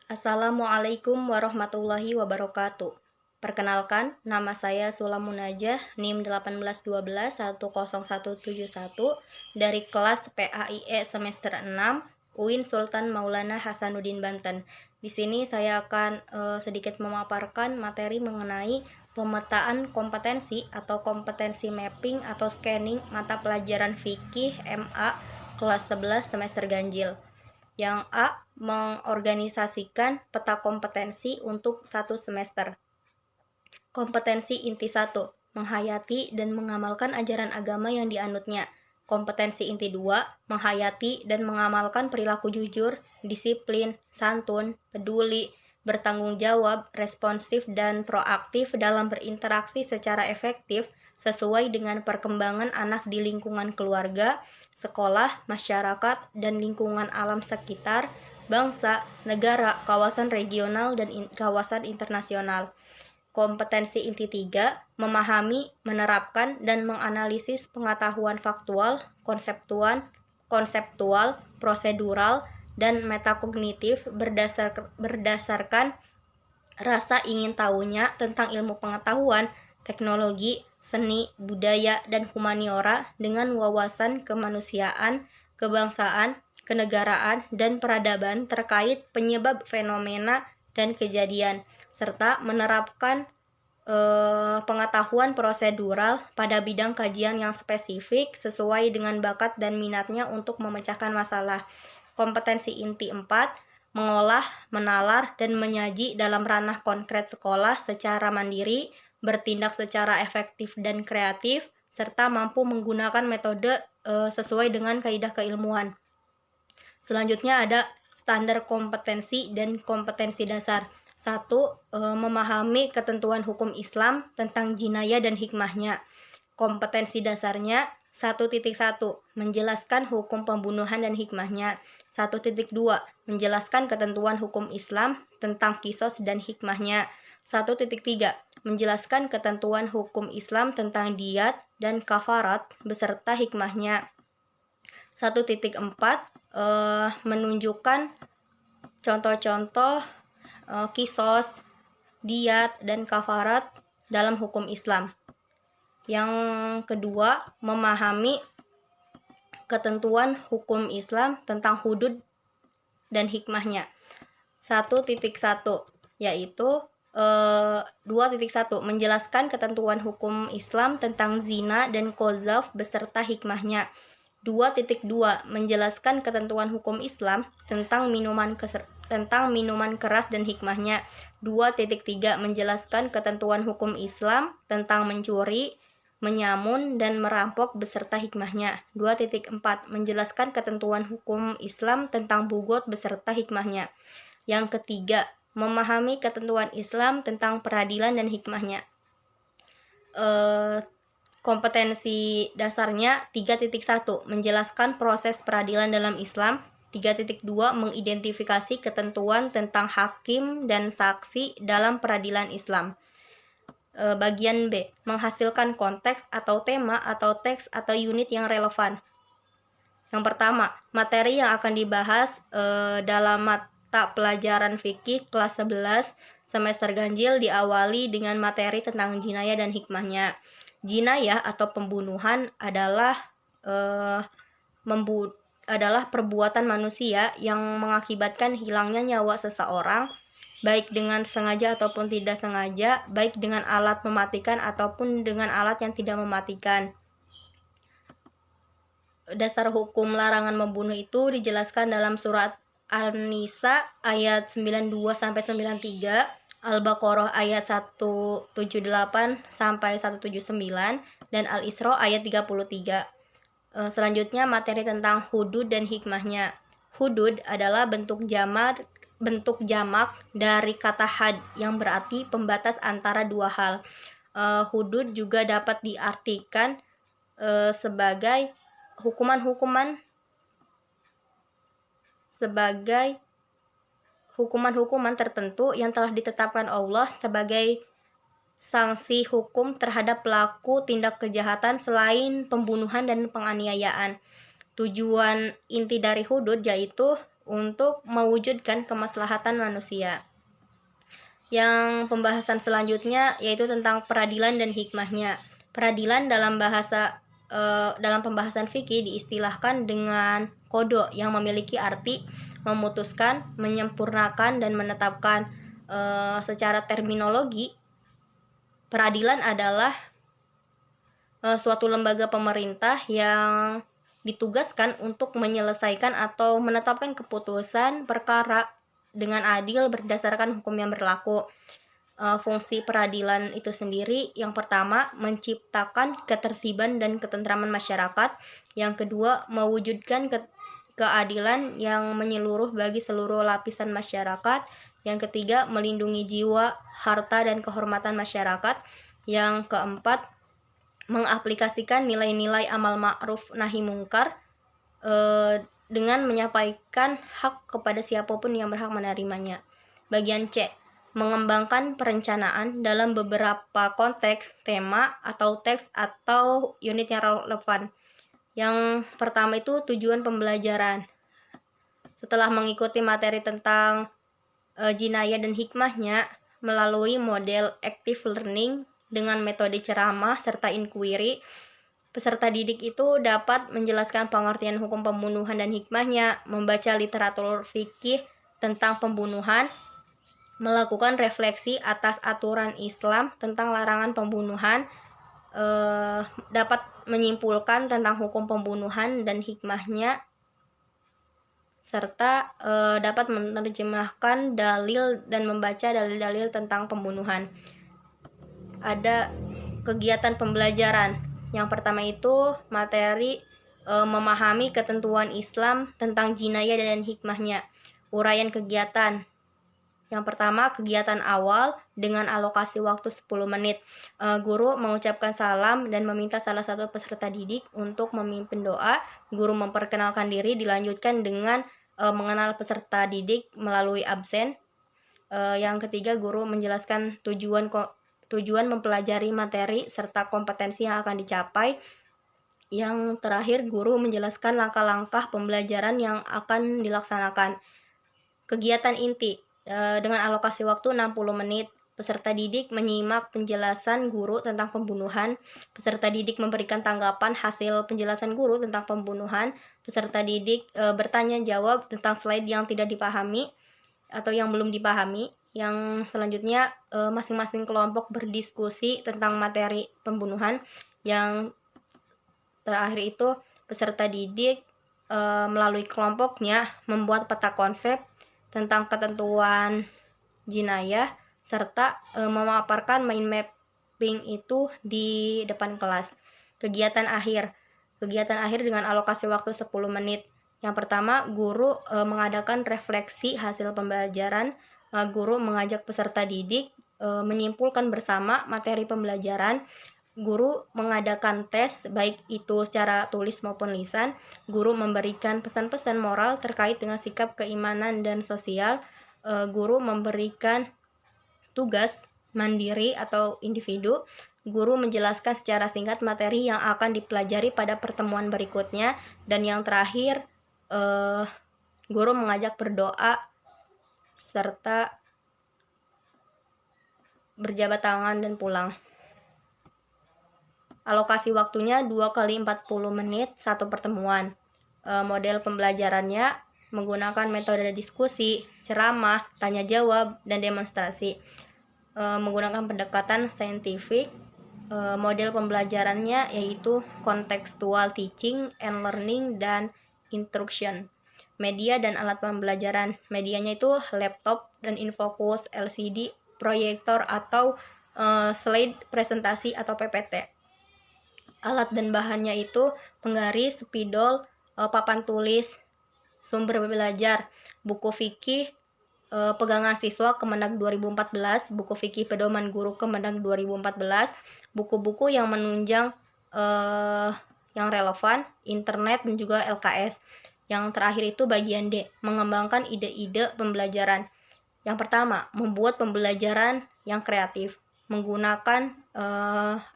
Assalamualaikum warahmatullahi wabarakatuh. Perkenalkan, nama saya Sula Munajah, NIM 1812-10171 dari kelas PAIE semester 6, UIN Sultan Maulana Hasanuddin Banten. Di sini saya akan sedikit memaparkan materi mengenai pemetaan kompetensi atau kompetensi mapping atau scanning mata pelajaran fikih MA kelas 11 semester ganjil. Yang A, mengorganisasikan peta kompetensi untuk satu semester. Kompetensi inti 1, menghayati dan mengamalkan ajaran agama yang dianutnya. Kompetensi inti 2, menghayati dan mengamalkan perilaku jujur, disiplin, santun, peduli, bertanggung jawab, responsif, dan proaktif dalam berinteraksi secara efektif sesuai dengan perkembangan anak di lingkungan keluarga, sekolah, masyarakat, dan lingkungan alam sekitar, bangsa, negara, kawasan regional, dan kawasan internasional. Kompetensi inti 3, memahami, menerapkan, dan menganalisis pengetahuan faktual, konseptual, prosedural, dan metakognitif berdasarkan rasa ingin tahunya tentang ilmu pengetahuan, teknologi, seni, budaya, dan humaniora dengan wawasan kemanusiaan, kebangsaan, kenegaraan, dan peradaban terkait penyebab fenomena dan kejadian, serta menerapkan pengetahuan prosedural pada bidang kajian yang spesifik sesuai dengan bakat dan minatnya untuk memecahkan masalah. Kompetensi inti 4, mengolah, menalar, dan menyaji dalam ranah konkret sekolah secara mandiri, bertindak secara efektif dan kreatif, serta mampu menggunakan metode sesuai dengan kaidah keilmuan. Selanjutnya ada standar kompetensi dan kompetensi dasar. 1. Memahami ketentuan hukum Islam tentang jinayah dan hikmahnya. Kompetensi dasarnya 1.1. Menjelaskan hukum pembunuhan dan hikmahnya. 1.2. Menjelaskan ketentuan hukum Islam tentang kisos dan hikmahnya. 1.3. Menjelaskan ketentuan hukum Islam tentang diyat dan kafarat beserta hikmahnya. 1.4. Menunjukkan contoh-contoh kisos, diyat, dan kafarat dalam hukum Islam. Yang kedua, memahami ketentuan hukum Islam tentang hudud dan hikmahnya. 1.1, yaitu 2.1, menjelaskan ketentuan hukum Islam tentang zina dan qadzaf beserta hikmahnya. 2.2, menjelaskan ketentuan hukum Islam tentang minuman keras dan hikmahnya. 2.3, menjelaskan ketentuan hukum Islam tentang mencuri, menyamun, dan merampok beserta hikmahnya. 2.4, menjelaskan ketentuan hukum Islam tentang bugot beserta hikmahnya. Yang ketiga, memahami ketentuan Islam tentang peradilan dan hikmahnya. Kompetensi dasarnya 3.1, menjelaskan proses peradilan dalam Islam. 3.2, mengidentifikasi ketentuan tentang hakim dan saksi dalam peradilan Islam. Bagian B, menghasilkan konteks atau tema atau teks atau unit yang relevan. Yang pertama, materi yang akan dibahas dalam mata pelajaran fikih kelas 11 semester ganjil diawali dengan materi tentang jinayah dan hikmahnya. Jinayah atau pembunuhan adalah perbuatan manusia yang mengakibatkan hilangnya nyawa seseorang, baik dengan sengaja ataupun tidak sengaja, baik dengan alat mematikan ataupun dengan alat yang tidak mematikan. Dasar hukum larangan membunuh itu dijelaskan dalam surat An-Nisa ayat 92-93, Al-Baqarah ayat 178-179, dan Al-Isra ayat 33. Selanjutnya materi tentang hudud dan hikmahnya. Hudud adalah bentuk jamak dari kata had yang berarti pembatas antara dua hal. Hudud juga dapat diartikan sebagai hukuman-hukuman tertentu yang telah ditetapkan Allah sebagai sanksi hukum terhadap pelaku tindak kejahatan selain pembunuhan dan penganiayaan. Tujuan inti dari hudud yaitu untuk mewujudkan kemaslahatan manusia. Yang pembahasan selanjutnya yaitu tentang peradilan dan hikmahnya. Peradilan dalam pembahasan fikih diistilahkan dengan kodo yang memiliki arti memutuskan, menyempurnakan, dan menetapkan. Secara terminologi, peradilan adalah suatu lembaga pemerintah yang ditugaskan untuk menyelesaikan atau menetapkan keputusan perkara dengan adil berdasarkan hukum yang berlaku. Fungsi peradilan itu sendiri, yang pertama, menciptakan ketertiban dan ketentraman masyarakat. Yang kedua, mewujudkan keadilan yang menyeluruh bagi seluruh lapisan masyarakat. Yang ketiga, melindungi jiwa, harta, dan kehormatan masyarakat. Yang keempat, mengaplikasikan nilai-nilai amal ma'ruf nahi mungkar dengan menyampaikan hak kepada siapapun yang berhak menerimanya. Bagian C, mengembangkan perencanaan dalam beberapa konteks, tema, atau teks atau unit yang relevan. Yang pertama itu tujuan pembelajaran. Setelah mengikuti materi tentang jinayah dan hikmahnya melalui model active learning dengan metode ceramah serta inquiry, peserta didik itu dapat menjelaskan pengertian hukum pembunuhan dan hikmahnya, membaca literatur fikih tentang pembunuhan, melakukan refleksi atas aturan Islam tentang larangan pembunuhan, dapat menyimpulkan tentang hukum pembunuhan dan hikmahnya, serta dapat menerjemahkan dalil dan membaca dalil-dalil tentang pembunuhan. Ada kegiatan pembelajaran. Yang pertama itu materi memahami ketentuan Islam tentang jinayah dan hikmahnya. Uraian kegiatan. Yang pertama, kegiatan awal dengan alokasi waktu 10 menit. Guru mengucapkan salam dan meminta salah satu peserta didik untuk memimpin doa. Guru memperkenalkan diri, dilanjutkan dengan mengenal peserta didik melalui absen. Yang ketiga, guru menjelaskan tujuan mempelajari materi serta kompetensi yang akan dicapai. Yang terakhir, guru menjelaskan langkah-langkah pembelajaran yang akan dilaksanakan. Kegiatan inti dengan alokasi waktu 60 menit. Peserta didik menyimak penjelasan guru tentang pembunuhan. Peserta didik memberikan tanggapan hasil penjelasan guru tentang pembunuhan. Peserta didik bertanya jawab tentang slide yang tidak dipahami atau yang belum dipahami. Yang selanjutnya, masing-masing kelompok berdiskusi tentang materi pembunuhan. Yang terakhir itu, peserta didik melalui kelompoknya membuat peta konsep tentang ketentuan jinayah serta memaparkan mind mapping itu di depan kelas. Kegiatan akhir dengan alokasi waktu 10 menit. Yang pertama, guru mengadakan refleksi hasil pembelajaran. Guru mengajak peserta didik menyimpulkan bersama materi pembelajaran. Guru mengadakan tes, baik itu secara tulis maupun lisan. Guru memberikan pesan-pesan moral terkait dengan sikap keimanan dan sosial. Guru memberikan tugas mandiri atau individu. Guru menjelaskan secara singkat materi yang akan dipelajari pada pertemuan berikutnya. Dan yang terakhir, guru mengajak berdoa serta berjabat tangan dan pulang. Alokasi waktunya 2 kali 40 menit satu pertemuan. Model pembelajarannya menggunakan metode diskusi, ceramah, tanya jawab, dan demonstrasi. Menggunakan pendekatan saintifik. Model pembelajarannya yaitu contextual teaching and learning dan instruction. Media dan alat pembelajaran. Medianya itu laptop dan infocus, LCD, proyektor atau slide presentasi atau PPT. Alat dan bahannya itu penggaris, spidol, papan tulis, sumber belajar, buku fikih, pegangan siswa Kemendag 2014, buku fikih pedoman guru Kemendag 2014, buku-buku yang menunjang yang relevan, internet, dan juga LKS. Yang terakhir itu bagian D, mengembangkan ide-ide pembelajaran. Yang pertama, membuat pembelajaran yang kreatif, menggunakan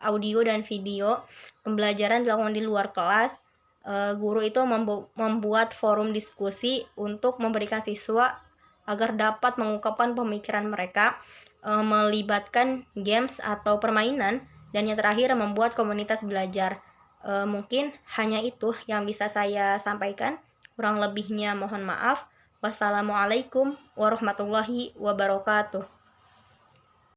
audio dan video. Pembelajaran dilakukan di luar kelas, guru itu membuat forum diskusi untuk memberikan siswa agar dapat mengungkapkan pemikiran mereka, melibatkan games atau permainan, dan yang terakhir membuat komunitas belajar. Mungkin hanya itu yang bisa saya sampaikan. Kurang lebihnya mohon maaf. Wassalamualaikum warahmatullahi wabarakatuh.